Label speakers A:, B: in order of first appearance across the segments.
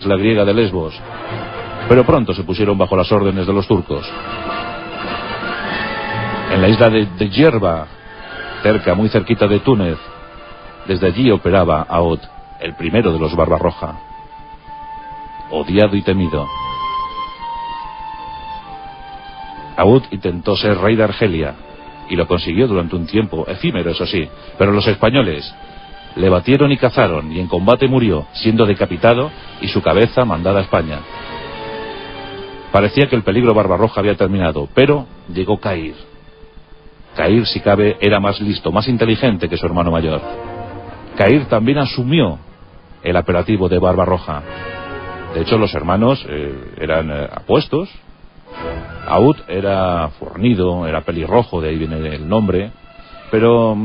A: la griega de Lesbos, pero pronto se pusieron bajo las órdenes de los turcos. En la isla de Yerba, muy cerquita de Túnez, desde allí operaba Aoud, el primero de los Barbarroja, odiado y temido. Aoud intentó ser rey de Argelia y lo consiguió durante un tiempo, efímero eso sí, pero los españoles le batieron y cazaron, y en combate murió, siendo decapitado y su cabeza mandada a España. Parecía que el peligro Barbarroja había terminado, pero llegó Cair. Cair, si cabe, era más listo, más inteligente que su hermano mayor. Cair también asumió el apelativo de Barbarroja. De hecho, los hermanos eran apuestos. Aoud era fornido, era pelirrojo, de ahí viene el nombre, pero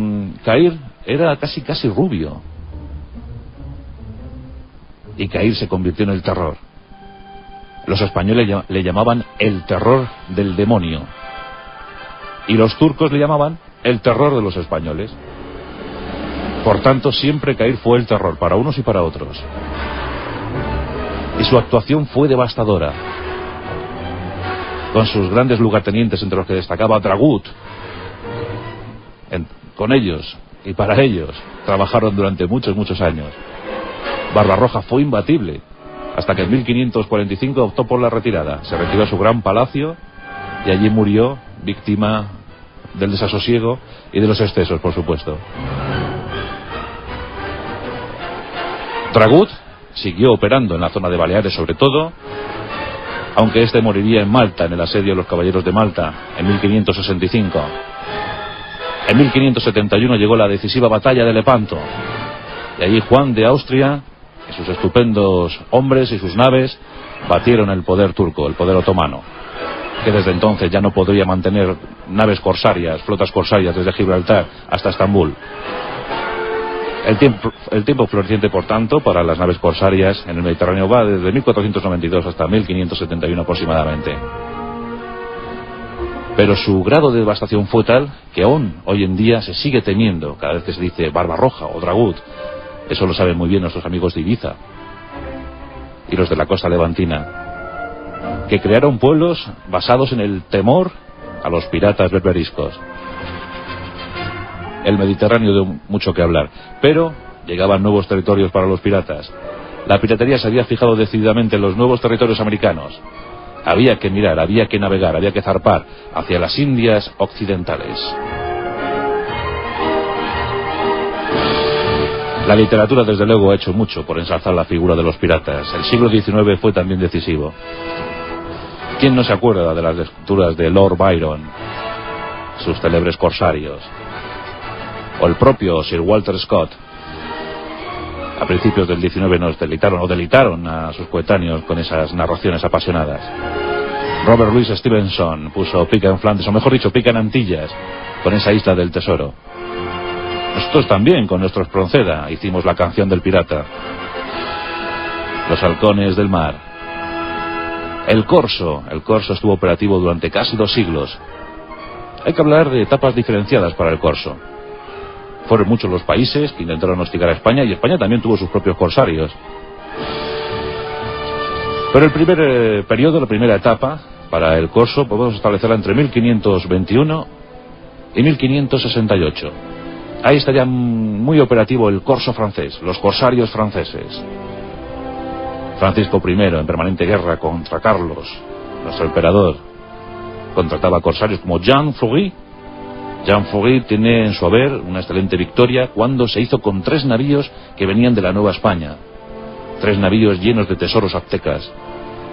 A: Cair era casi rubio. Y Cair se convirtió en el terror. Los españoles le llamaban el terror del demonio, y los turcos le llamaban el terror de los españoles. Por tanto, siempre Cair fue el terror para unos y para otros, y su actuación fue devastadora, con sus grandes lugartenientes, entre los que destacaba Dragut. Con ellos y para ellos trabajaron durante muchos años. Barbarroja fue imbatible, hasta que en 1545 optó por la retirada. Se retiró a su gran palacio y allí murió, víctima del desasosiego y de los excesos, por supuesto. Dragut siguió operando en la zona de Baleares, sobre todo, aunque este moriría en Malta, en el asedio de los caballeros de Malta, en 1565. En 1571 llegó la decisiva batalla de Lepanto, y allí Juan de Austria y sus estupendos hombres y sus naves batieron el poder turco, el poder otomano, que desde entonces ya no podría mantener naves corsarias, flotas corsarias desde Gibraltar hasta Estambul. El tiempo floreciente, por tanto, para las naves corsarias en el Mediterráneo va desde 1492 hasta 1571 aproximadamente. Pero su grado de devastación fue tal que aún hoy en día se sigue temiendo cada vez que se dice Barbarroja o Dragut. Eso lo saben muy bien nuestros amigos de Ibiza y los de la costa levantina, que crearon pueblos basados en el temor a los piratas berberiscos. El Mediterráneo dio mucho que hablar, pero llegaban nuevos territorios para los piratas. La piratería se había fijado decididamente en los nuevos territorios americanos. Había que mirar, había que navegar, había que zarpar hacia las Indias occidentales. La literatura, desde luego, ha hecho mucho por ensalzar la figura de los piratas. El siglo XIX fue también decisivo. ¿Quién no se acuerda de las lecturas de Lord Byron, sus célebres corsarios? O el propio Sir Walter Scott. A principios del XIX nos delitaron a sus coetáneos con esas narraciones apasionadas. Robert Louis Stevenson puso pica en Flandes, o mejor dicho, pica en Antillas, con esa isla del tesoro. Nosotros también, con nuestro Espronceda, hicimos la canción del pirata. Los halcones del mar. El corso estuvo operativo durante casi 2 siglos. Hay que hablar de etapas diferenciadas para el corso. Fueron muchos los países que intentaron hostigar a España, y España también tuvo sus propios corsarios. Pero el primer periodo, la primera etapa para el corso, podemos establecerla entre 1521 y 1568. Ahí estaría muy operativo el corso francés, los corsarios franceses. Francisco I, en permanente guerra contra Carlos, nuestro emperador, contrataba corsarios como Jean Fleury. Jean Fleury tiene en su haber una excelente victoria cuando se hizo con 3 navíos que venían de la Nueva España. 3 navíos llenos de tesoros aztecas,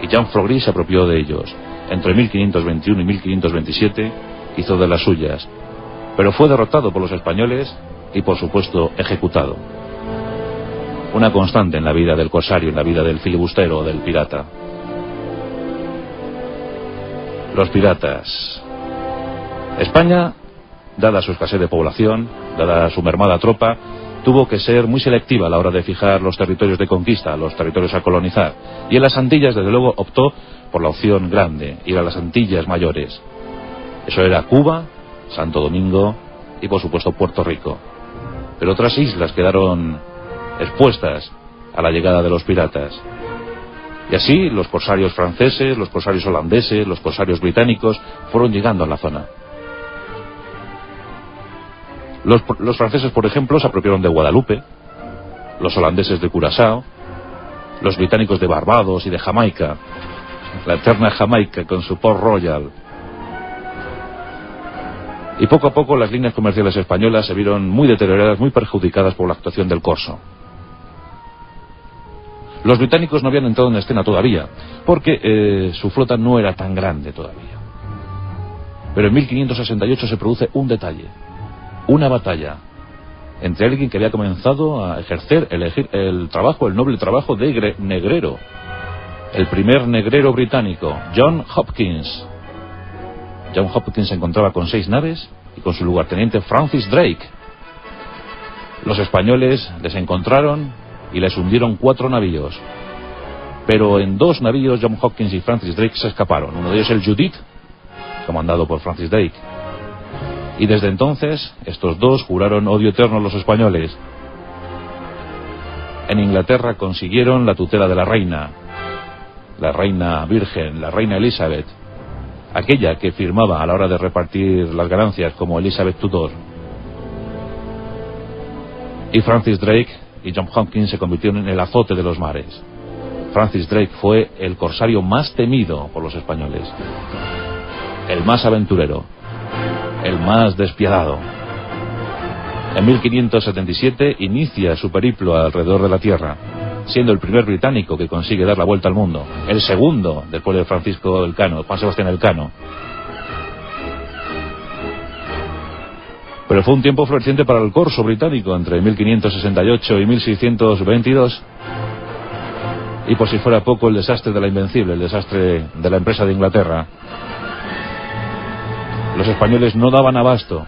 A: y Jean Fleury se apropió de ellos. Entre 1521 y 1527 hizo de las suyas, pero fue derrotado por los españoles y, por supuesto, ejecutado. Una constante en la vida del corsario, en la vida del filibustero o del pirata. Los piratas. España, dada su escasez de población, dada su mermada tropa, tuvo que ser muy selectiva a la hora de fijar los territorios de conquista, los territorios a colonizar. Y en las Antillas, desde luego, optó por la opción grande, ir a las Antillas mayores. Eso era Cuba, Santo Domingo y, por supuesto, Puerto Rico. Pero otras islas quedaron expuestas a la llegada de los piratas. Y así los corsarios franceses, los corsarios holandeses, los corsarios británicos fueron llegando a la zona. Los franceses, por ejemplo, se apropiaron de Guadalupe, los holandeses de Curazao, los británicos de Barbados y de Jamaica, la eterna Jamaica con su Port Royal. Y poco a poco las líneas comerciales españolas se vieron muy deterioradas, muy perjudicadas por la actuación del corso. Los británicos no habían entrado en escena todavía, porque su flota no era tan grande todavía. Pero en 1568 se produce un detalle, una batalla entre alguien que había comenzado a ejercer el noble trabajo de negrero, el primer negrero británico, John Hopkins. John Hopkins se encontraba con 6 naves y con su lugarteniente Francis Drake. Los españoles les encontraron y les hundieron 4 navíos. Pero en 2 navíos John Hopkins y Francis Drake se escaparon. Uno de ellos el Judith, comandado por Francis Drake. Y desde entonces estos dos juraron odio eterno a los españoles. En Inglaterra consiguieron la tutela de la reina virgen, la reina Elizabeth, aquella que firmaba a la hora de repartir las ganancias como Elizabeth Tudor. Y Francis Drake y John Hopkins se convirtieron en el azote de los mares. Francis Drake fue el corsario más temido por los españoles, el más aventurero, el más despiadado. En 1577 inicia su periplo alrededor de la Tierra, siendo el primer británico que consigue dar la vuelta al mundo, el segundo después de Francisco Elcano, Juan Sebastián Elcano. Pero fue un tiempo floreciente para el corso británico entre 1568 y 1622. Y por si fuera poco, el desastre de la Invencible, el desastre de la empresa de Inglaterra. Los españoles no daban abasto.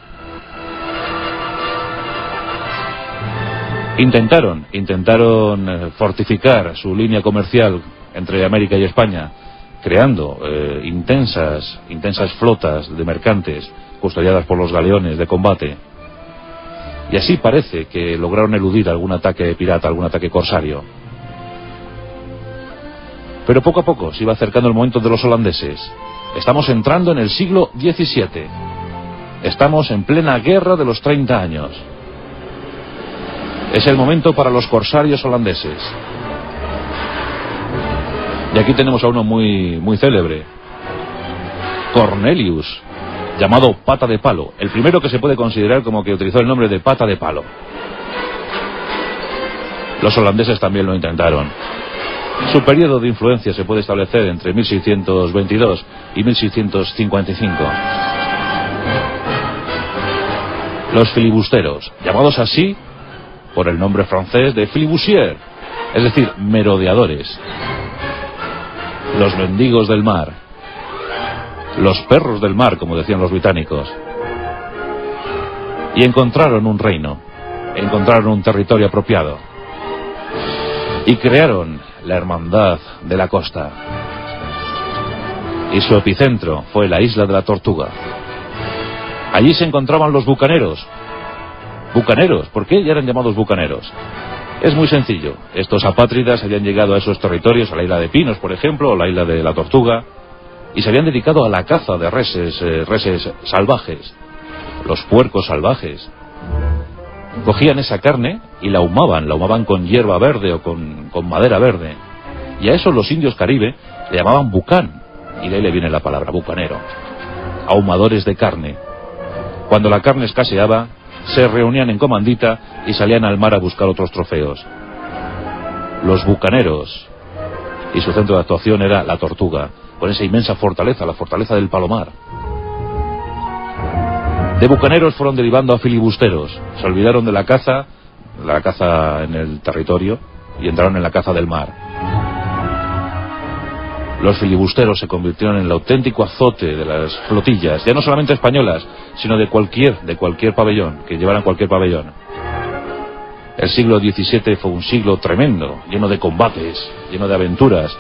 A: Intentaron fortificar su línea comercial entre América y España, creando intensas flotas de mercantes custodiadas por los galeones de combate. Y así parece que lograron eludir algún ataque pirata, algún ataque corsario. Pero poco a poco se iba acercando el momento de los holandeses. Estamos entrando en el siglo XVII. Estamos en plena guerra de los 30 años. Es el momento para los corsarios holandeses. Y aquí tenemos a uno muy célebre, Cornelius, llamado Pata de Palo, el primero que se puede considerar como que utilizó el nombre de Pata de Palo. Los holandeses también lo intentaron. Su periodo de influencia se puede establecer entre 1622 y 1655. Los filibusteros, llamados así por el nombre francés de flibustier, es decir, merodeadores. Los mendigos del mar, los perros del mar, como decían los británicos. Y encontraron un reino, encontraron un territorio apropiado. Y crearon la Hermandad de la Costa. Y su epicentro fue la isla de la Tortuga. Allí se encontraban los bucaneros. Bucaneros, ¿por qué ya eran llamados bucaneros? Es muy sencillo. Estos apátridas habían llegado a esos territorios, a la isla de Pinos, por ejemplo, o la isla de la Tortuga, y se habían dedicado a la caza de reses salvajes, los puercos salvajes. Cogían esa carne y la ahumaban con hierba verde o con madera verde. Y a eso los indios caribe le llamaban bucán, y de ahí le viene la palabra bucanero. Ahumadores de carne. Cuando la carne escaseaba, se reunían en comandita y salían al mar a buscar otros trofeos. Los bucaneros, y su centro de actuación era la Tortuga, con esa inmensa fortaleza, la fortaleza del Palomar. De bucaneros fueron derivando a filibusteros, se olvidaron de la caza en el territorio, y entraron en la caza del mar. Los filibusteros se convirtieron en el auténtico azote de las flotillas, ya no solamente españolas, sino de cualquier pabellón, que llevaran cualquier pabellón. El siglo XVII fue un siglo tremendo, lleno de combates, lleno de aventuras,